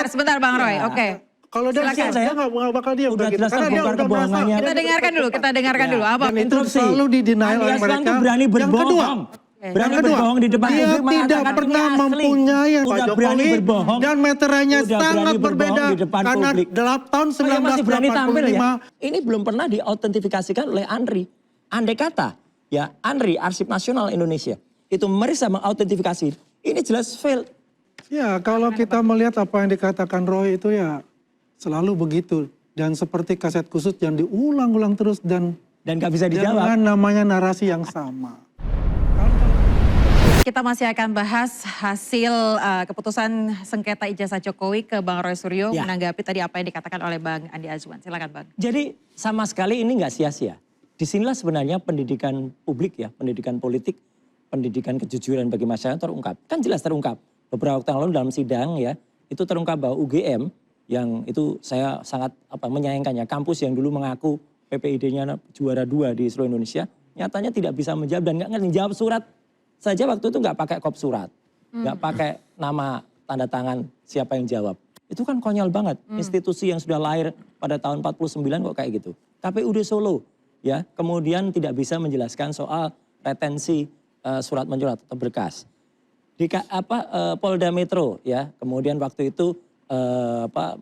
sebentar Bang Roy. Oke. Kalau dia nggak bakal diam udah begitu. jelas Karena dia udah merasa. Kita dengarkan dulu apa. Dan itu selalu di-deny oleh mereka. Berani berbohong. Yang kedua, berani berbohong di depan dia tidak pernah mempunyai Pak Jokowi dan meterannya sangat berbeda karena 1985 ini belum pernah diautentifikasikan oleh Andri. Andai kata ya Andri Arsip Nasional Indonesia itu merisa mengautentifikasi, ini jelas fail. Ya kalau kita melihat apa yang dikatakan Roy itu ya selalu begitu dan seperti kaset kusut yang diulang-ulang terus dan nggak bisa dijawab dengan namanya narasi yang sama. Kita masih akan bahas hasil keputusan sengketa ijazah Jokowi ke Bang Roy Suryo menanggapi tadi apa yang dikatakan oleh Bang Andi Azwan. Silakan Bang. Jadi sama sekali ini nggak sia-sia. Disinilah sebenarnya pendidikan publik ya, pendidikan politik, pendidikan kejujuran bagi masyarakat terungkap. Kan jelas terungkap. Beberapa waktu yang lalu dalam sidang ya, itu terungkap bahwa UGM yang itu saya sangat menyayangkannya. Kampus yang dulu mengaku PPID-nya juara 2 di seluruh Indonesia, nyatanya tidak bisa menjawab dan nggak ngerti jawab surat. Saja waktu itu nggak pakai kop surat, nggak pakai nama tanda tangan siapa yang jawab. Itu kan konyol banget. Institusi yang sudah lahir pada tahun 49 kok kayak gitu. KPUD Solo ya, kemudian tidak bisa menjelaskan soal retensi surat menyurat atau berkas. Di Polda Metro ya, kemudian waktu itu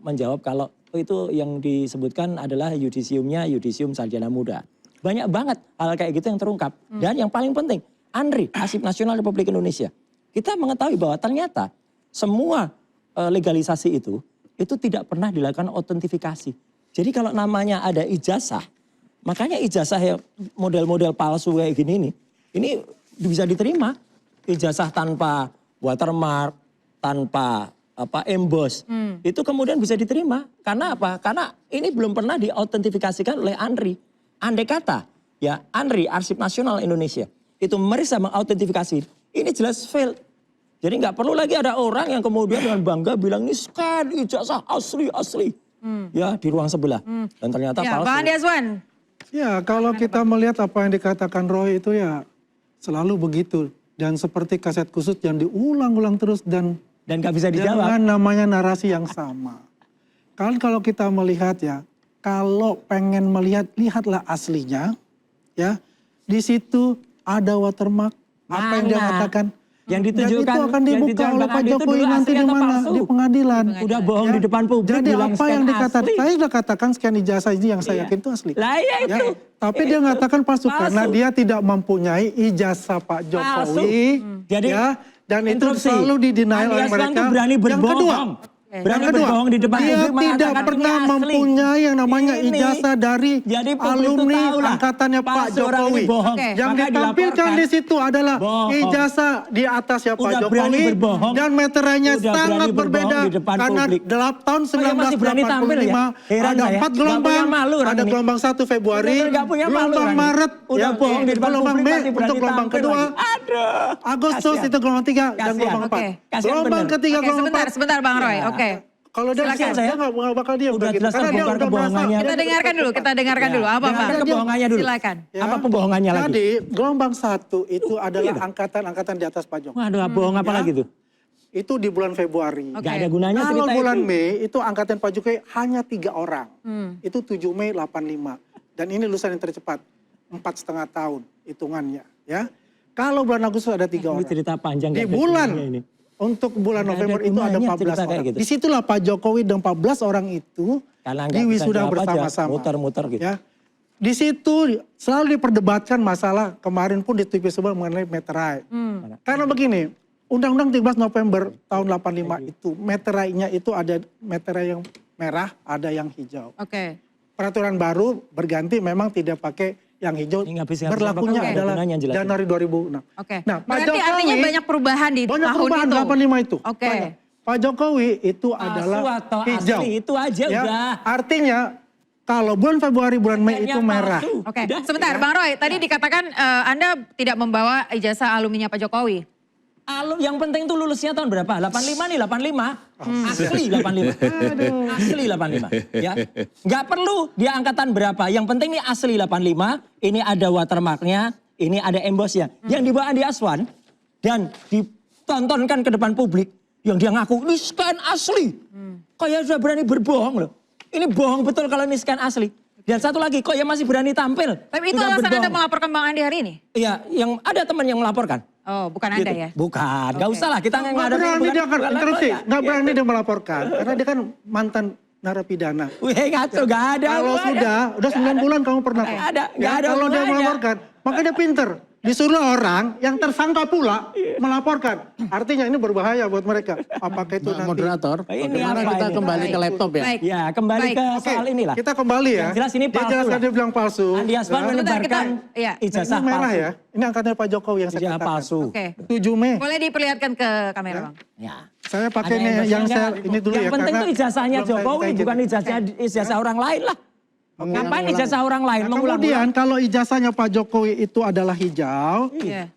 menjawab kalau itu yang disebutkan adalah yudisium sarjana muda. Banyak banget hal kayak gitu yang terungkap. Dan yang paling penting, Andri Arsip Nasional Republik Indonesia. Kita mengetahui bahwa ternyata semua legalisasi itu tidak pernah dilakukan autentifikasi. Jadi kalau namanya ada ijazah, makanya ijazah yang model-model palsu kayak gini ini bisa diterima. Ijazah tanpa watermark, tanpa emboss, itu kemudian bisa diterima. Karena apa? Karena ini belum pernah diautentifikasikan oleh Andri. Andai kata ya Andri Arsip Nasional Indonesia itu merisa mengautentifikasi, ini jelas fail. Jadi nggak perlu lagi ada orang yang kemudian dengan bangga bilang ini scan ijazah asli. Ya di ruang sebelah. Dan ternyata palsu. Bang Andi Azwan. Ya kalau kita melihat apa yang dikatakan Roy itu ya selalu begitu. Dan seperti kaset kusut yang diulang-ulang terus dan nggak bisa dijawab. Dengan namanya narasi yang sama. Kan kalau kita melihat ya, kalau pengen melihat, lihatlah aslinya. Ya, di situ ada watermark, apa yang dia katakan. Yang ditunjukkan, dan itu akan dibuka oleh Pak Jokowi nanti di mana? Di pengadilan. Udah bohong di depan publik. Jadi apa yang dikatakan, saya sudah katakan scan ijazah ini yang saya yakin itu asli. Lah ya itu. Tapi dia mengatakan palsu karena dia tidak mempunyai ijazah Pak Jokowi. Jadi, dan itu selalu di-deny oleh mereka. Yang kedua, berbohong di depan dia tidak pernah mempunyai yang namanya ijazah dari alumni angkatannya Pak Jokowi. Yang ditampilkan di situ adalah ijazah di atasnya Pak Jokowi dan meterannya sangat berbeda karena tahun 1985 ada 4 gelombang, ada gelombang 1 Februari, gelombang Maret, gelombang Mei untuk gelombang kedua, Agustus itu gelombang 3 dan gelombang 4. Gelombang ketiga, gelombang 4. Sebentar Bang Roy. Kalau dia saya nggak bakal diam begitu. Karena dia udah merasa. Kita dengarkan dulu apa Bang. Kebohongannya dulu. Silakan. Apa pembohongannya lagi? Jadi gelombang 1 itu adalah angkatan di atas Pak Jokowi. Waduh, bohong apa lagi tuh? Itu di bulan Februari. Gak ada gunanya kalau cerita bulan itu. Mei itu angkatan Pak Jokowi hanya 3 orang. Itu 7 Mei 85. Dan ini lulusan yang tercepat. 4,5 tahun hitungannya. Ya. Kalau bulan Agustus ada 3 orang. Ini cerita panjang. Di bulan ini. Untuk bulan November itu ada 14 orang. Gitu. Disitulah Pak Jokowi dan 14 orang itu di wisuda bersama-sama. Muter-muter gitu. Ya. Di situ selalu diperdebatkan masalah kemarin pun di TV sebelah mengenai meterai. Karena begini, Undang-Undang 13 November tahun 85 itu meterainya itu ada meterai yang merah, ada yang hijau. Peraturan baru berganti memang tidak pakai yang hijau, berlakunya adalah Januari 2006. Nah, berarti artinya banyak perubahan di tahun itu. 85 itu. Pak Jokowi itu adalah hijau. Asli, itu aja udah. Artinya kalau bulan Februari, bulan Mei itu merah. Sebentar Bang Roy, tadi dikatakan Anda tidak membawa ijazah alumninya Pak Jokowi. Yang penting tuh lulusnya tahun berapa? 85 nih, 85. Asli 85. Asli 85. Ya. Nggak perlu dia angkatan berapa. Yang penting nih asli 85. Ini ada watermarknya, ini ada embossnya. Yang dibawa Andi Azwan dan ditontonkan ke depan publik. Yang dia ngaku, ini scan asli. Kayak sudah berani berbohong loh. Ini bohong betul kalau ini scan asli. Dan satu lagi, kok ya masih berani tampil. Tapi itu alasan Anda melaporkan Bang Andi hari ini? Iya, yang ada teman yang melaporkan. Oh, bukan Anda ya? Bukan, gak usah lah. Kita nggak berani dia melaporkan. Karena dia kan mantan narapidana. Wih, ngaco, gak ada. Kalau udah 9 bulan kamu pernah. Gak ada, kalau dia melaporkan, maka dia pinter. Disuruh orang yang tersangka pula melaporkan. Artinya ini berbahaya buat mereka. Apakah itu nanti? Moderator, bagaimana kita kembali ke laptop ya? Baik. Ya, kembali ke soal inilah. Kita kembali ya. Yang jelas ini palsu. Dia jelaskan dia bilang palsu. Andi Azwan menyebarkan ijazah ini merah palsu. ya. Ini angkatnya Pak Jokowi yang saya Ijazah katakan. palsu. Oke. 7 Mei. Boleh diperlihatkan ke kamera, Bang? Ya. Saya pakai ini yang saya ini dulu ya. Yang penting itu ijazahnya Jokowi, bukan ijazah orang lain lah. Ngapain ijazah orang lain? Kemudian kalau ijazahnya Pak Jokowi itu adalah hijau,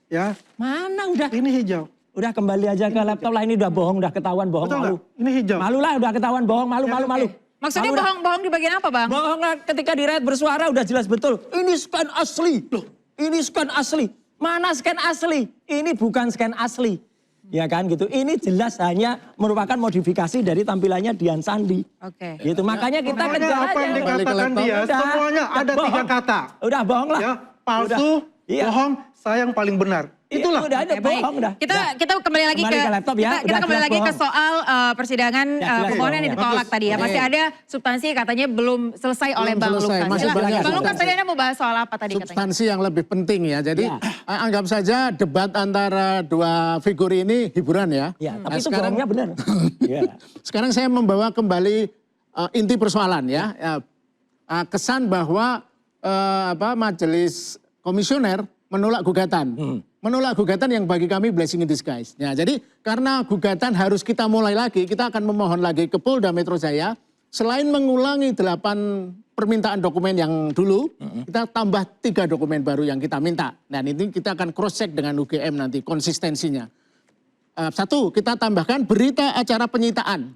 ya. Mana udah? Ini hijau. Udah kembali aja ke laptop lah, ini udah bohong, udah ketahuan bohong, Betul malu. nggak? Ini hijau. Malu lah, udah ketahuan bohong, malu. Maksudnya bohong di bagian apa, Bang? Bohong lah ketika di rakyat bersuara udah jelas betul. Ini scan asli. Loh, ini scan asli. Mana scan asli? Ini bukan scan asli. Ya kan gitu. Ini jelas hanya merupakan modifikasi dari tampilannya Dian Sandi. Oke. Gitu. Makanya kita Makanya kejar apa yang aja. dikatakan dia, semuanya ada bohong. 3 kata. Udah bohong lah. Ya, palsu, Iya. bohong, saya yang paling benar. Itulah. Udah ada Oke, bohong udah. Kita kembali lagi Kembali ke laptop ya, kita udah kembali jelas lagi ke bohong. soal persidangan jelas permohonan bohong, yang ya. ditolak Bagus. tadi ya. Masih ada substansi katanya belum selesai oleh Bang selesai, Lukas. masih Silakan. banyak Bang Lukas substansi. tadi Anda mau bahas soal apa tadi katanya? Substansi yang lebih penting ya. Jadi Ya. anggap saja debat antara dua figur ini hiburan ya. Ya, Nah, tapi itu bohongnya benar. Ya. Sekarang saya membawa kembali inti persoalan ya. Kesan bahwa majelis komisioner menolak gugatan. Menolak gugatan yang bagi kami blessing in disguise. Ya, jadi karena gugatan harus kita mulai lagi, kita akan memohon lagi ke Polda Metro Jaya. Selain mengulangi 8 permintaan dokumen yang dulu, kita tambah 3 dokumen baru yang kita minta. Dan ini kita akan cross check dengan UGM nanti konsistensinya. 1, kita tambahkan berita acara penyitaan.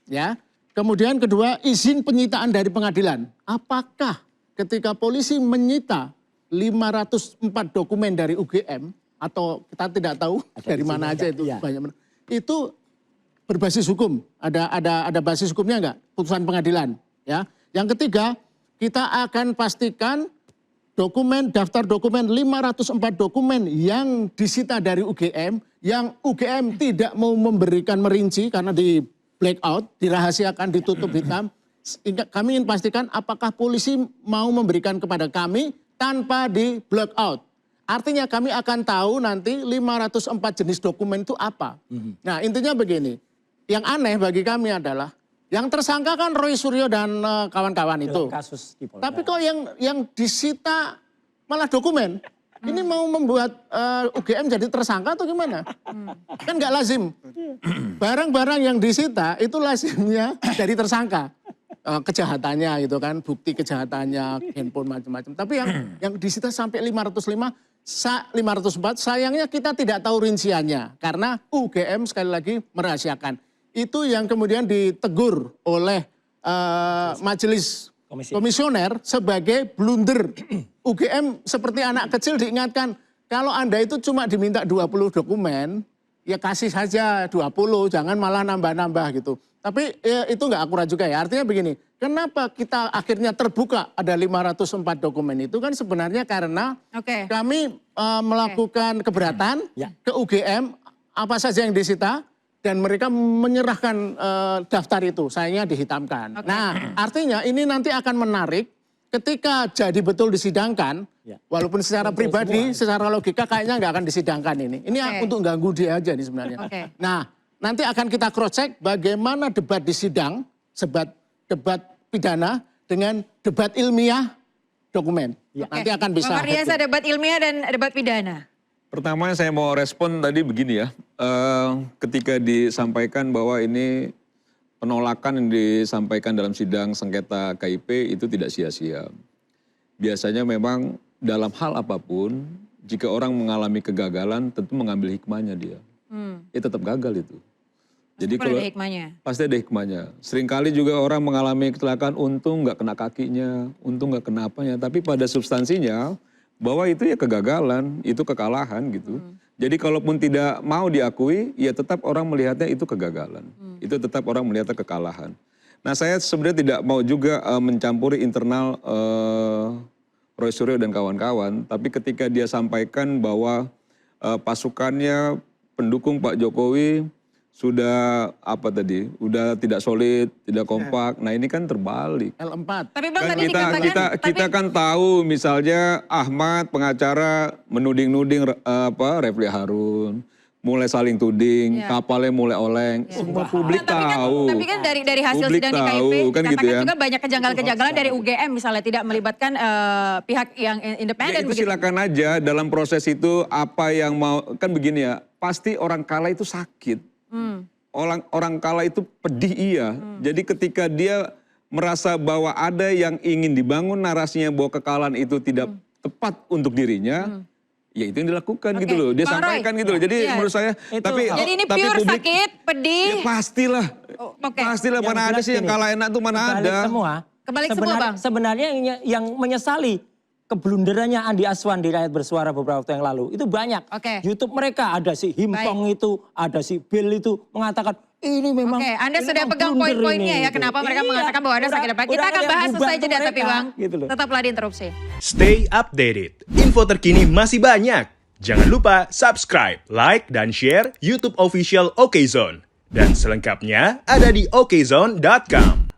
Ya. Kemudian kedua, izin penyitaan dari pengadilan. Apakah ketika polisi menyita 504 dokumen dari UGM atau kita tidak tahu dari mana aja itu banyak. Itu berbasis hukum. Ada basis hukumnya enggak? Putusan pengadilan, ya. Yang ketiga, kita akan pastikan daftar dokumen 504 dokumen yang disita dari UGM yang UGM tidak mau memberikan merinci karena di blackout, dirahasiakan, ditutup hitam. Kami ingin pastikan apakah polisi mau memberikan kepada kami tanpa di blackout. Artinya kami akan tahu nanti 504 jenis dokumen itu apa. Nah intinya begini, yang aneh bagi kami adalah yang tersangka kan Roy Suryo dan kawan-kawan itu. Kasus di Polda. Tapi kok yang disita malah dokumen? Ini mau membuat UGM jadi tersangka atau gimana? Kan nggak lazim. Barang-barang yang disita itu lazimnya jadi tersangka. Kejahatannya gitu kan, bukti kejahatannya, handphone macam-macam. Tapi yang disita sampai 504, sayangnya kita tidak tahu rinciannya. Karena UGM sekali lagi merahasiakan. Itu yang kemudian ditegur oleh majelis komisioner sebagai blunder. UGM seperti anak kecil diingatkan, kalau Anda itu cuma diminta 20 dokumen, ya kasih saja 20, jangan malah nambah-nambah gitu. Tapi ya, itu nggak akurat juga ya. Artinya begini, kenapa kita akhirnya terbuka ada 504 dokumen itu kan sebenarnya karena kami melakukan keberatan ke UGM apa saja yang disita dan mereka menyerahkan daftar itu, sayangnya dihitamkan. Nah artinya ini nanti akan menarik ketika jadi betul disidangkan, walaupun secara pribadi, secara logika kayaknya nggak akan disidangkan ini. Ini untuk ganggu dia aja nih sebenarnya. Nah nanti akan kita cross check bagaimana debat di sidang, debat pidana dengan debat ilmiah dokumen. Nanti akan bisa. Bang Ardiansyah, debat ilmiah dan debat pidana. Pertama saya mau respon tadi begini ya, ketika disampaikan bahwa ini penolakan yang disampaikan dalam sidang sengketa KIP itu tidak sia-sia. Biasanya memang dalam hal apapun, jika orang mengalami kegagalan tentu mengambil hikmahnya dia. Ya tetap gagal itu. Jadi kalau ada hikmahnya. Pasti ada hikmahnya. Seringkali juga orang mengalami kecelakaan, untung nggak kena kakinya, untung nggak kena apanya. Tapi pada substansinya bahwa itu ya kegagalan, itu kekalahan gitu. Jadi kalaupun tidak mau diakui, ya tetap orang melihatnya itu kegagalan. Itu tetap orang melihatnya kekalahan. Nah saya sebenarnya tidak mau juga mencampuri internal Roy Suryo dan kawan-kawan, tapi ketika dia sampaikan bahwa pasukannya pendukung Pak Jokowi sudah udah tidak solid, tidak kompak. Nah ini kan terbalik. L4. Tapi Bang Kan tadi dikatakan, kita kan tahu misalnya Ahmad pengacara menuding-nuding Refli Harun, mulai saling tuding, kapalnya mulai oleng, semua publik tahu. Tapi kan dari hasil Publik sidang di KIP, tahu, kan katakan gitu ya. juga banyak kejanggalan-kejanggalan dari UGM misalnya tidak melibatkan pihak yang Ya independen. itu silakan aja dalam proses itu apa yang mau, kan begini ya, pasti orang kalah itu sakit. Orang kalah itu pedih iya. Jadi ketika dia merasa bahwa ada yang ingin dibangun narasinya bahwa kekalahan itu tidak tepat untuk dirinya, ya itu yang dilakukan gitu loh. Dia Bang sampaikan Roy. gitu loh. Jadi menurut saya, Jadi ini tapi pure publik, sakit, pedih. ya pastilah. Oke. Pastilah, Yang mana ada jelas sih yang gini, kalah enak tuh, mana kebalik ada. semua. Kebalik semua, Bang. Sebenarnya yang menyesali keblunderannya Andi Azwan di Rakyat Bersuara beberapa waktu yang lalu itu banyak. Oke. YouTube mereka ada si Himpong itu, ada si Bill itu mengatakan ini memang. Oke, Anda ini sudah memang pegang blunder poin-poinnya ini, ya, gitu. kenapa mereka Iya, mengatakan bahwa ada sakit depan. Kita udah akan yang bahas usai bubantu jeda tapi mereka, Bang, gitu loh. tetaplah di interupsi. Stay updated. Info terkini masih banyak. Jangan lupa subscribe, like, dan share YouTube official OKZone. Dan selengkapnya ada di okezone.com.